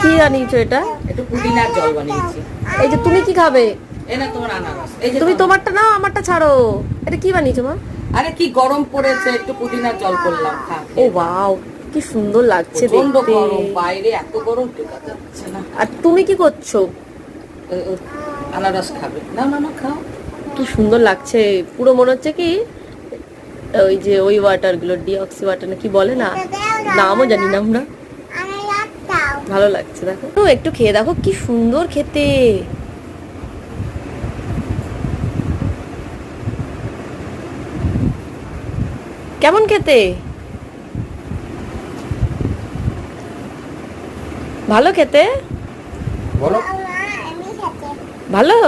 কি আনিয়েছো এটা? একটু পুদিনার জল বানিয়েছি। এই যে তুমি কি খাবে? এই না তোমার আনারস। এই যে তুমি তোমারটা নাও, আমারটা ছাড়ো। এটা কি বানিয়েছো মা? আরে কি গরম পড়েছে, একটু পুদিনার জল করলাম। খা। ও ওয়াও, কি সুন্দর লাগছে প্রচন্ড দেখতে। গরম, বাইরে এত গরম টেকা যাচ্ছে না। আর তুমি কি করছো? আনারস খাবে? না না না, খাও। কি সুন্দর লাগছে, পুরো মনে হচ্ছে কি ওই যে ওই ওয়াটার গুলো, ডিঅক্সি ওয়াটার না কি বলে না, নামও জানি না আমরা। ভালো লাগছে, দেখো তো, একটু খেয়ে দেখো, কি সুন্দর খেতে। কেমন খেতে? ভালো খেতে? বলো। ভালো।